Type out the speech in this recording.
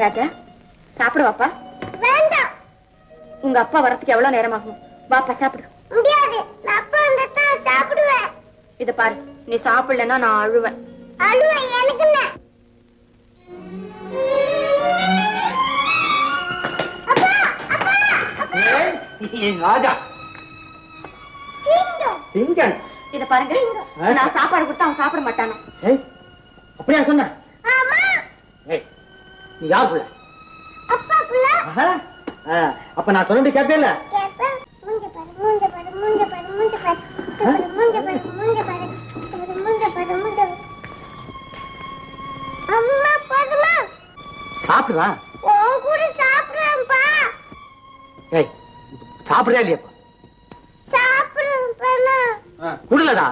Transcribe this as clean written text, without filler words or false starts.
ராஜா சாப்பிடுவாப்பா. வேண்டாம். உங்க அப்பா வரத்துக்கு எவ்வளவு நேரம் ஆகும்? வாப்பா சாப்பிடு. முடியாது. நான் அப்பா வந்தா சாப்பிடுவேன். இத பாரு, நீ சாப்பிடலன்னா நான் அழுவேன். அழுவேன் எனக்கு என்ன? ராஜா சிங்கம். சிங்கன். இத பாருங்க, நான் சாப்பாடு கொடுத்தா அவன் சாப்பிட மாட்டானோ. அப்படியா சொன்ன? ஆமா. நீ யார் புள்ள? அப்பா புள்ள. அப்ப நான் சொன்னது கேட்பேல? கேப்பேன். மூஞ்ச பாரு, மூஞ்ச பாரு, மூஞ்ச பாரு, மூஞ்ச பாரு, மூஞ்ச பாரு, மூஞ்ச பாரு, மூஞ்ச பாரு, மூஞ்ச பாரு. அம்மா போதுமா? சாப்பிடுறா. உன் கூட சாப்பிடுறேன்ப்பா. ஏய் சாப்பிடுறியா இல்லையாப்பா? சாப்பிடுறேன்ப்பா. குடலடா.